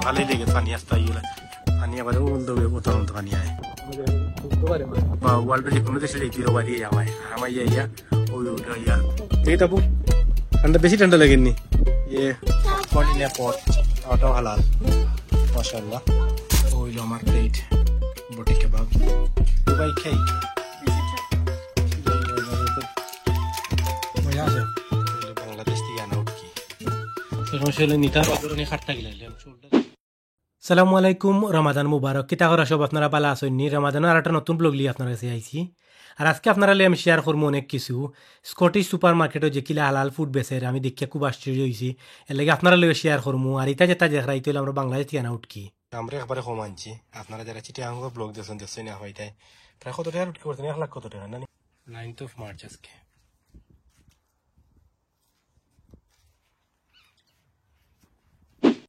সকালেই লেগে পানি আসতে গেলে পানি আবার উত্তরন্ত পানি আয় বা ওয়ার্ল্ডের যে কোনো দেশে যেতে বাড়ি আমায় আমার ইয়া ওই ইয়া এই তাবু ঠান্ডা বেশি ঠান্ডা লাগেনি ইয়ে কন্টিনিয়া পট ওটাও হালাল মাশাআল্লাহ ওইলো আমার প্লেট বটি কাবাব দুবাই খাই মজা আছে বাংলাদেশ থেকে আনা উঠকি সেরকম সেলে নিতা বাদরনি খাট্টা গিলাইলাম সালামু আলাইকুম রমাদান মুবারক কিতা করা সব আপনারা ভালো আছেন নি রমাদানের আর একটা নতুন ব্লগ লিয়ে আপনার কাছে আইছি আর আজকে আপনারা লিয়ে আমি শেয়ার করবো অনেক কিছু স্কটিশ সুপার মার্কেটে যে কিলা হালাল ফুড বেচে আমি দেখে খুব আশ্চর্য হয়েছি এর লাগে আপনারা লিয়ে শেয়ার করবো আর ইটা যেটা দেখাইতে হলে আমরা বাংলাদেশ থেকে আনা উঠকি আমরা একবারে কম আনছি আপনারা যারা চিটিয়াঙ্গ ব্লগ দেখছেন দেখছেন না হইতাই প্রায় কত টাকা উঠকি করতেন 1 লাখ কত টাকা না 9th of March আজকে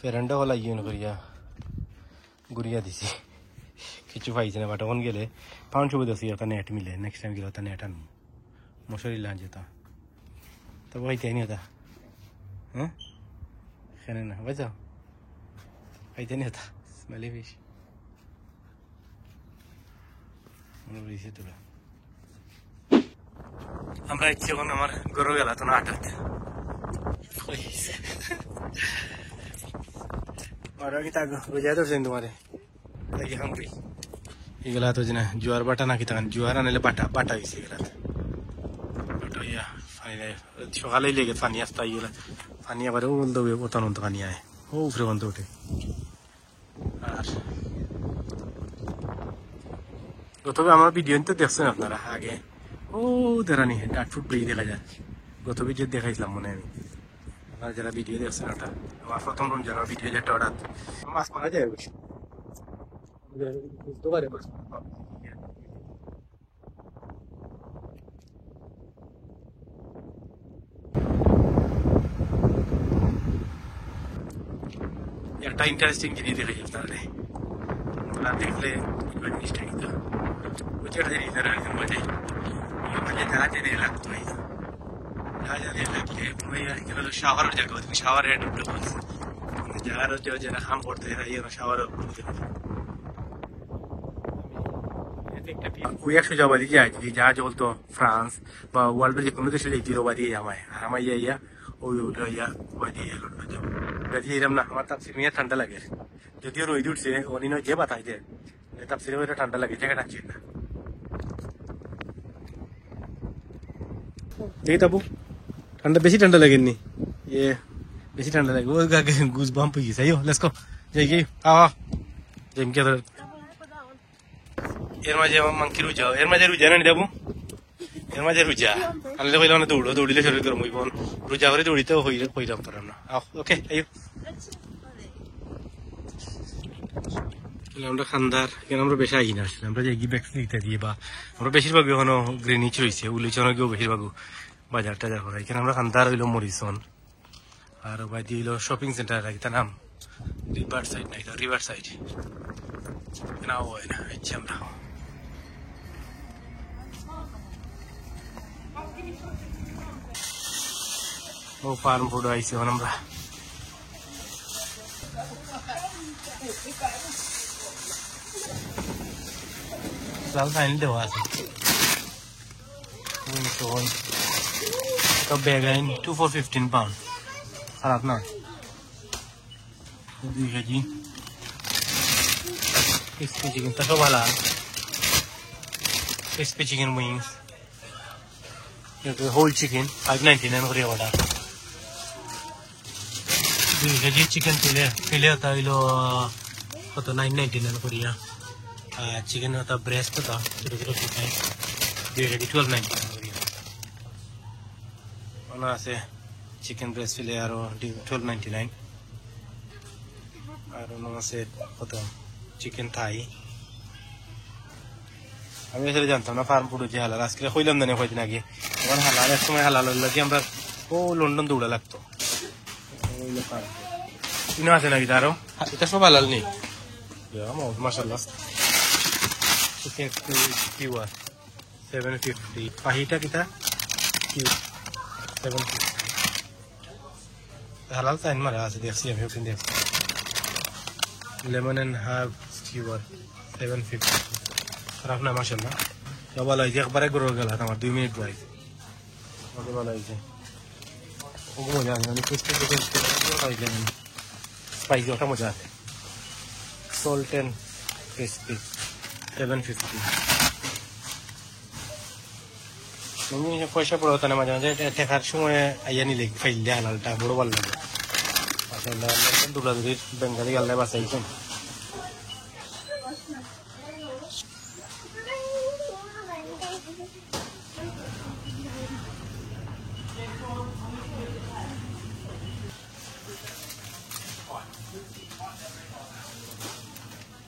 ফেরান্ডা হলা ইউন করিয়া গুড়িয়া দিছি কিছু পাইছে না বাট ওখান গেলে 500 দশি ওটা নেট মিলে নেক্সট টাইম গেলে ওটা নেট আনবো মশারি লাঞ্চ যেতা তবে হইতে নি ওটা হ্যাঁ খেনে না বাজাও হইতে নি ওটা স্মেলি ফিশ বলেছে তোরা আমরা ইচ্ছে এখন আমার গরু গেলা তো না আটাতে और किता रोजा तो सेन तुम्हारे लगी हंग्री इगला तो जना जुआर बाटा ना किता जुआर आनेले बाटा बाटा इसे गला तो या फाइनली সকালেই লেগে পানি আসতে গেলে পানি আবার বলতে হবে অতন্ত পানি আয় ও উপরে বন্ধ ওঠে আর গতবে আমার ভিডিও তো দেখছেন আপনারা আগে ও দেরানি ডাট ফুট ব্রিজ দেখা যায় গত ভিডিও দেখাইছিলাম মনে আমি আপনারা যারা ভিডিও দেখছেন ওটা আমার প্রথম যারা ভিডিও যেটা ওটা মাছ পাওয়া যায় বেশি বুঝতে পারে একটা ইন্টারেস্টিং জিনিস দেখা যায় আপনারা ওরা দেখলে জিনিসটা কিন্তু বুঝতে জিনিস মজা মজা যারা জেনে লাগতো शावर जगह शावर है जगह जो जना काम करते हैं ये शावर একশো যাওয়া দিকে আছি যা চলতো ফ্রান্স বা ওয়ার্ল্ডের যে কোনো দেশে যেতে বাড়ি আমায় আর আমার ইয়া ওই ইয়া বাড়ি এরম না আমার তাপসির নিয়ে ঠান্ডা লাগে যদিও রোদ উঠছে অনিন যে বাতাস দেয় তাপসির ঠান্ডা লাগে জায়গাটা আছে না দেখি তাবু ঠান্ডা বেশি ঠান্ডা লাগেনি ইয়ে বেশি ঠান্ডা লাগে ওই গাগে গুজ বাম্প হয়ে গেছে আইও লেটস গো যাই গিয়ে যেম কে এর মাঝে মাংকি রুজা এর মাঝে রুজা না দেবো এর মাঝে রুজা আনলে কইলাম না দৌড়িলে শরীর গরম হইব রুজা করে দৌড়িতে হইলাম পারাম না ওকে আইও আমরা খান্দার এখানে আমরা বেশি আই না আসলে আমরা যে গি ব্যাক্স দিতে দিয়ে বা আমরা বেশিরভাগ এখনো গ্রেনিচ রয়েছে উলিচনে গিয়েও বেশিরভাগ বাজার টাজার করা এখানে আমরা খান্দার হইলো মরিসন আর বাইদি হইলো শপিং সেন্টার এটা নাম রিভার সাইড না এটা রিভার সাইড না হয় না ইচ্ছে আমরা ও ফার্ম ফুড আইসি এখন আমরা লাল ফাইনাল দেওয়া আছে तो बैगन 2 for 15 pound खराब ना 2 kg crispy chicken तो सब halal crispy chicken wings ये तो whole chicken 599 করে অর্ডার 2 kg chicken फिले होता है लो কত 999 করিয়া চিকেন होता breast होता ছোট ছোট পিস 2 kg 1299 আছে চিকেন ব্রেস্ট ফিলে আরো 1299 আর আছে কত চিকেন থাই আমি আসলে জানতাম না ফার্ম ফুড যে হালাল আজকে কইলাম না কয়দিন আগে আমার হালাল এক সময় হালাল হলো যে আমরা ও লন্ডন দৌড়া লাগতো কিনো আছে নাকি আরো এটা সব হালাল নেই মাশাআল্লাহ চিকেন কিউয়া 750 পাহিটা কিটা কিউ 750 halal sign mara আছে দেখছি আমি ওখানে দেখছি লেমন এন্ড হার্ব স্টিওয়ার 750 খারাপ না মাশাআল্লাহ তো ভালো হয়েছে একবারে গরু গেল আমার 2 মিনিট বয়স কত ভালো হয়েছে খুব মজা আছে আমি টেস্ট করে খাইলাম স্পাইসি ওটা মজা আছে সল্ট এন্ড ক্রিসপি 750 আমি পয়সা পড়ো তাহলে মাঝে মাঝে টেকার সময় আইয়া নিলে ফাইলে হালালটা বড় ভালো লাগে মাশাআল্লাহ আল্লাহ দুলাদুরির বেঙ্গালি আল্লাহ বাঁচাইছেন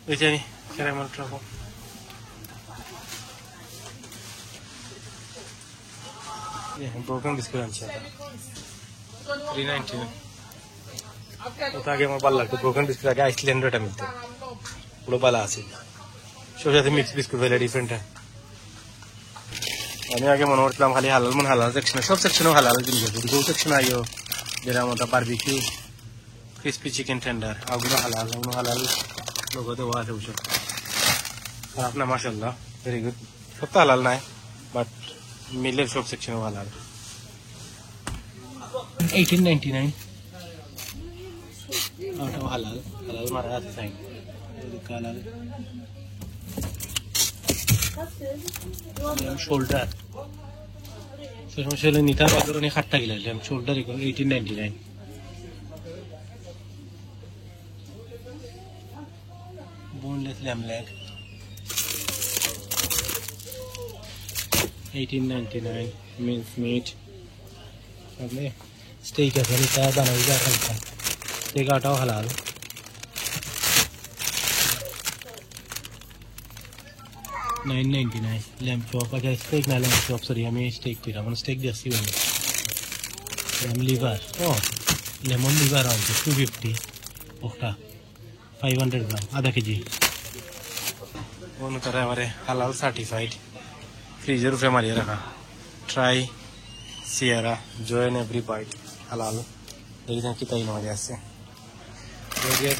Ini caramel truffle. ये broken biscuit आंचे आता 399 उतना आगे हमारे बाल लगते broken biscuit आगे आइसलैंड रेटा मिलते बड़ो बाला आसी शो जाते मिक्स बिस्कुट वाले डिफरेंट है यानी आगे मनोर तलाम खाली हालाल सेक्शन सब सेक्शनों हालाल दिन के दो सेक्शन आयो जरा मोटा बारबेक्यू क्रिस्पी चिकन टेंडर आगुना हालाल लोगों तो वहाँ से पूछो अपना माशाल्लाह वेरी गुड सब तो हलाल ना है बट मिले शॉप सेक्शन में हलाल 1899 ऑटो हलाल मारा जाता साइन हलाल शोल्डर फिर हम चले नीता बाजार उन्हें खट्टा गिला ले हम शोल्डर ही 1899 boneless lamb leg 1899 minced meat हमने स्टेक ऐसा लिखा है बनाई जा रहा है स्टेक आटा हलाल 999 लैम्ब चॉप अच्छा स्टेक ना लैम्ब चॉप सॉरी हमें स्टेक पी रहा हूँ स्टेक जैसी बनी लैम्ब लिवर ओह लेमन लिवर आउट 250 ओका 500 ग्राम आधा केजी वो करा हमारे हलाल सर्टिफाइड फ्रीजर पे हमारे रखा try Sierra join every bite हलाल देखिए कितना ही मजा से देखिए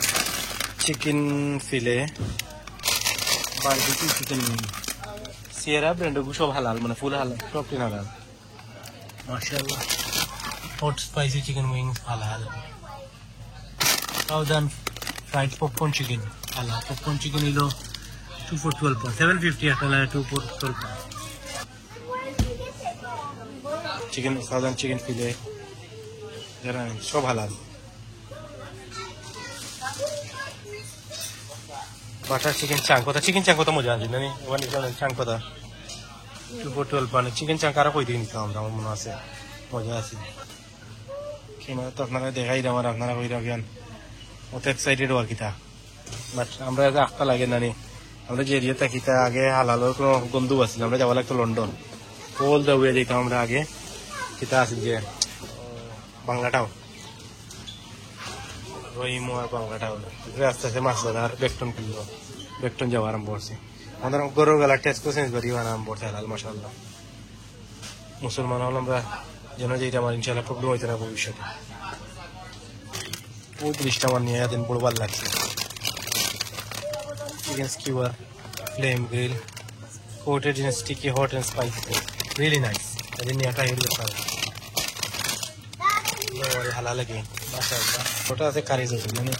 chicken fillet barbecue chicken Sierra brand को सब हलाल माने फुल हलाल सब तीन हलाल माशाल्लाह हॉट स्पाइसी चिकन विंग्स हलाल southern fried popcorn chicken halal popcorn chicken ilo 2 for 12 pounds 750 atala 2 for 12 pounds chicken southern chicken fillet jara sob halal butter chicken chunk kota moja aje nani one is chunk kota 2 for 12 pounds chicken chunk ara koi din kam dam mone ase moja ase kina to apnara dekhai damar apnara koi ragen অত excited হওয়ার কিতা but আমরা আখটা লাগে নানি আমরা যে এরিয়াতে কিতা আগে হালালের কোনো গন্ধ আছিল আমরা যাওয়া লাগতো লন্ডন অল দ্য ওয়ে যেতাম আমরা আগে কিতা আছে যে বাংলাটাও রহিম আর বাংলাটাও আস্তে আস্তে মাছ বাজার বেকটন যাওয়া আরম্ভ করছে আমাদের গরু গলা টেস্ট করে সেন্স বাড়ি আরম্ভ করছে হালাল মাশাআল্লাহ মুসলমান হল আমরা যেন যেটা আমার ইনশাআল্লাহ প্রবলেম হইতে না ভবিষ্যতে वो दृष्टा मन नहीं है दिन बुढ़वा लगती है chicken skewer flame grill coated in sticky hot and spicy really nice I didn't have to look at it और halal again माशाल्लाह छोटा से कारीज होते हैं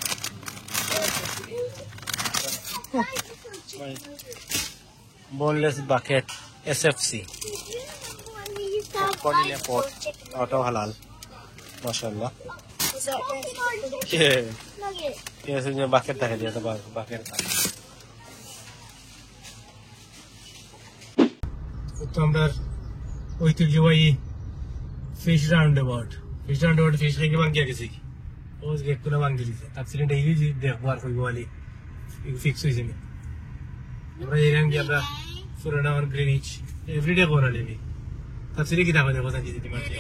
boneless bucket SFC cornelia pot auto halal माशाल्लाह ये सुनिए बाकेट था दिया था बाकेट था तो हमरा ঐতিহ্যবাহী ফিশ রাউন্ডাবাউট ফিশ খাইকে ভাঙ্গিয়া গেছে কি ওস গেট করে ভাঙ্গি দিছে তাছাড়া ডেইলি যে দেখবার কইব वाली ফিক্স হইছে না আমরা এরান কি আমরা পুরানা আর গ্রিনিচ এভরিডে করা নেবি তাছাড়া কি দাবা দেখো জানি দিতে পারছি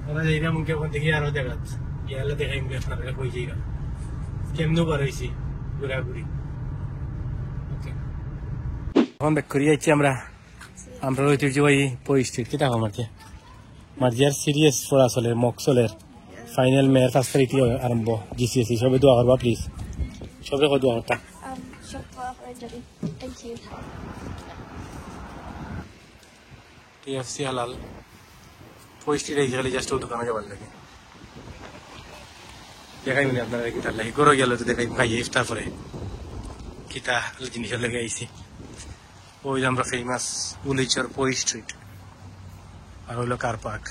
ওরা যেটা মুখে কোন দেখি আরো দেখাত ইয়ালে দেখাই মুখে আপনারা কই যাইরা কেমনে বাড়াইছি ঘুরাঘুরি ওকে এখন ব্যাক করি যাচ্ছি আমরা ঐতিহ্যবাহী পরিস্থিতি কিটা আমাকে মার্জিয়ার সিরিয়াস ফোর আসলে মকসলের ফাইনাল মেয়ের ফার্স্ট ফ্লাইট আরম্ভ জিসিএসি সবে দোয়া করবা প্লিজ সবে দোয়া করতা Thank you. টিএফসি হালাল পরিস্থিতি রেখে খালি জাস্ট দোকানে যাবার লাগে দেখাই মানে আপনারা কিতা লাগে গরো গেল তো দেখাই খাইয়ে ইফতার পরে কিতা জিনিসের লেগে আইছি ওই আমরা ফেমাস উলিচর পই স্ট্রিট আর হইলো কার পার্ক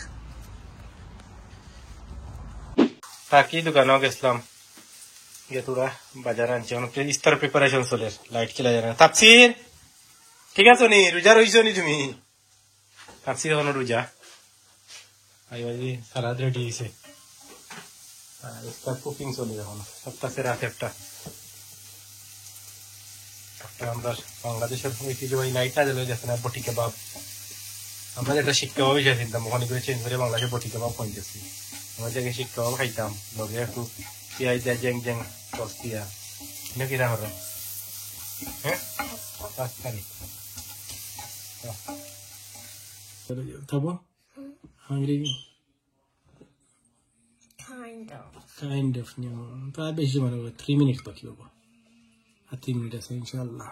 বাকি দোকানেও গেছিলাম গেতুরা বাজার আনছি অনেক ইস্তার প্রিপারেশন চলে লাইট খেলা যায় না তাপসির ঠিক আছে নি রোজা রইছো নি তুমি তাপসির এখন রোজা আইবাজি সালাদ রেডি হয়েছে আর ইস্তার কুকিং চলে এখন সপ্তাহে রাত একটা আমরা বাংলাদেশের ঐতিহ্যবাহী নাইটটা দিল যাচ্ছে না বটি কাবাব আমরা যেটা শিক্ষা ভাবে চিন্তাম ওখানে করে চেঞ্জ করে বাংলাদেশে বটি কাবাব খাইতেছি আমরা জায়গায় শিক্ষা ভাবে খাইতাম লগে একটু পেঁয়াজ দেয় জ্যাং জ্যাং সস দিয়া এটা কিনা হলো হ্যাঁ খাবো হাংরি kind of প্রায় বেশি মানে 3 মিনিট বাকি হবো আর 3 মিনিট আছে ইনশাআল্লাহ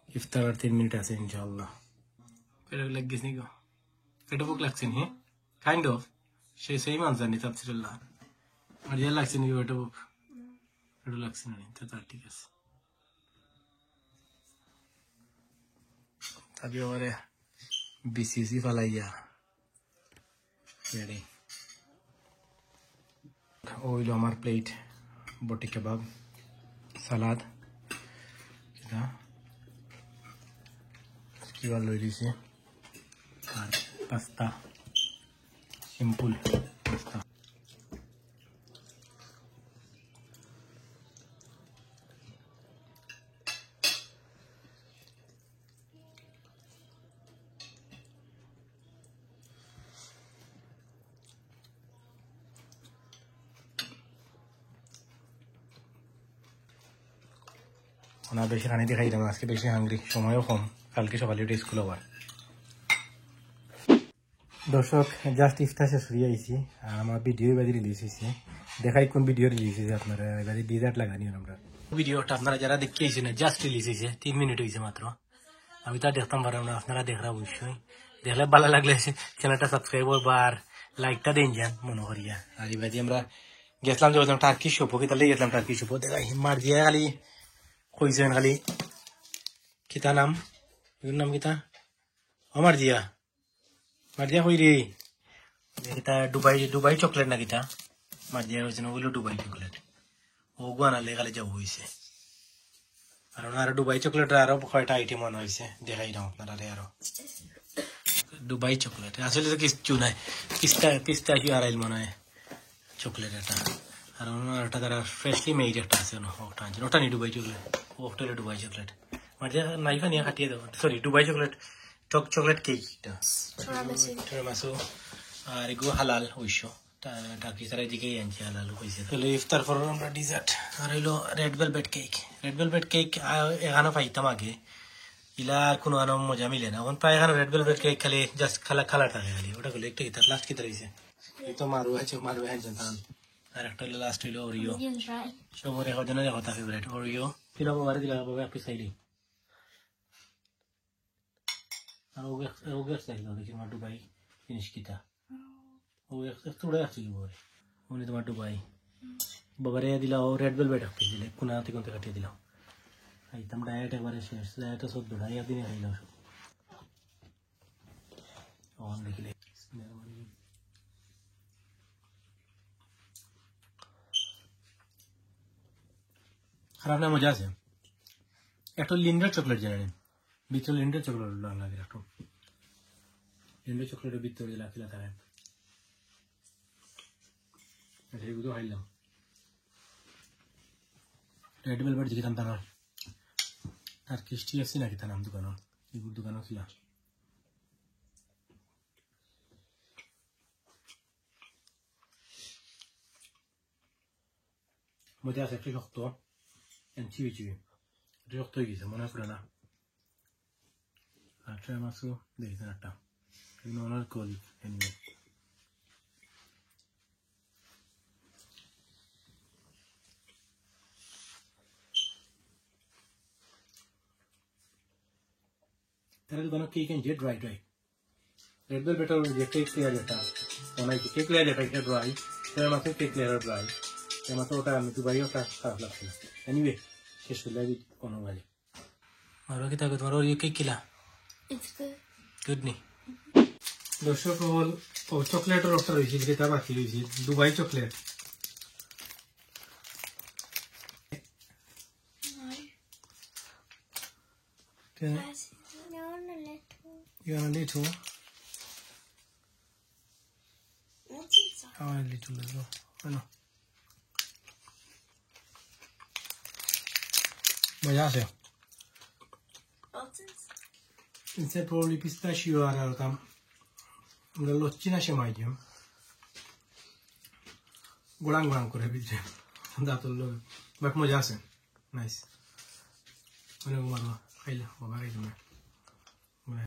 ইফতার আর 3 মিনিট আছে ইনশাআল্লাহ পেটে লাগছে নি গো পেটে ভুক লাগছে নি কাইন্ড অফ সেই মানজার নি তাফসিরুল্লাহ আর ইয়া লাগছে নি পেটে ভুক পেটে লাগছে না তো তার ঠিক আছে তবে ওরে বিসিসি ফালাইয়া রেডি ওইল আমার প্লেট বটি কাবাব সালাদ কিবা লই দিছে আর পাস্তা সিম্পল পাস্তা ওনা বেশি খানি দিয়ে খাইলাম আজকে বেশি হাংরি সময়ও কম কালকে সকালে উঠে স্কুল আবার দর্শক জাস্ট ইফতার শেষ হয়ে আইছি আর আমার ভিডিও এবার রিলিজ হয়েছে দেখাই কোন ভিডিও রিলিজ হয়েছে আপনারা এবারে ডিজার্ট লাগানি আমরা ভিডিওটা আপনারা যারা দেখে আইছেন জাস্ট রিলিজ হয়েছে 3 মিনিট হয়েছে মাত্র আমি তো দেখতাম পারলাম না আপনারা দেখরা অবশ্যই দেখলে ভালো লাগলে চ্যানেলটা সাবস্ক্রাইব করবা আর লাইকটা দিন যান মনে করিয়া আর এবার আমরা গেছিলাম যখন টার্কি শপো তাহলে গেছিলাম টার্কি শপো দেখাই মার দিয়ে খালি কইছেন খালি কিতা নাম এর নাম কিতা আমার দিয়া মার দিয়া কই রে কিতা দুবাই চকলেট না কিতা মার দিয়া হয়েছে না ওগুলো দুবাই চকলেট ও গুয়ানালে খালি যাবো হয়েছে আর ওনার দুবাই চকলেটের আরো কয়টা আইটেম আনা হয়েছে দেখাই দাও আপনারা আরো দুবাই চকলেট আসলে তো কিছু নাই পিস্তা কি আর মনে হয় চকলেট এটা আর ওটা তারা ফ্রেশলি মেড একটা আছে ওটা নি দুবাই চকলেট ওটা হলো দুবাই চকলেট মানে নাইফা নিয়ে কাটিয়ে দেবো sorry Dubai chocolate chocolate cake tiramisu আর এগুলো হালাল অবশ্য টাকি তারা এদিকেই আনছে হালাল কইছে তাহলে ইফতার পর আমরা ডিজার্ট আর হইলো রেড ভেলভেট কেক এখানে পাইতাম আগে ইলা আর কোনো আনো মজা মিলে না এখন প্রায় এখানে রেড ভেলভেট কেক খালি জাস্ট কালার থাকে খালি ওটা গুলো একটা গীতার লাস্ট কি রয়েছে এই তো মারু হয়েছে আর একটা হইলো লাস্ট হইলো ওরিও সবার এখন জন্য কথা ফেভারিট ওরিও কিরকম বারে দিলা বাবা একটু সাইডে আর ওগে চাইল দেখি তোমার দুবাই জিনিস কিতা ও একটু উড়ে আসছে কি বলে উনি তোমার দুবাই বাবারে দিলা ও রেড ভেলভেট একটা দিলে কোনা থেকে কোনতে কাটিয়ে দিলাম খাইতাম ডায়েট একবারে শেষ ডায়েটও 14টা একদিনে খাইলাম সব অন দেখিলে খারাপ না মজা আছে একটা লিন্ডার চকলেট জানেন ভিতরে লিন্ডার চকলেট লাগে একটু লিন্ডার চকলেটের ভিতরে লাখিলা থাকে সেগুলো খাইলাম রেড ভেলভেট দেখিতাম তার আর কিস্টি আছে নাকি তার নাম দোকানের এগুলো দোকানও ছিল মজা আছে একটু শক্ত চিবি একটু শক্ত হয়ে গেছে মনে হয় না আর টিরামিসু দেখেছেন একটা ওনার কল এমনি There is gonna cake and jet dry. Red velvet or the cake layer jeta. When I cake layer jeta dry, there must be cake layer dry. There must be time to buy your stuff. Anyway, she should leave it on a valley. Marakita got one or you cake killer. It's good. Good knee. The chocolate or chocolate or after which is the tabaki is Dubai chocolate. Okay. You want a little? I want a little as well. I know. But yeah, sir. Instead, probably pistachio or some. The lochina shemagium. Golang could have been that will but Mojase. Nice. I know,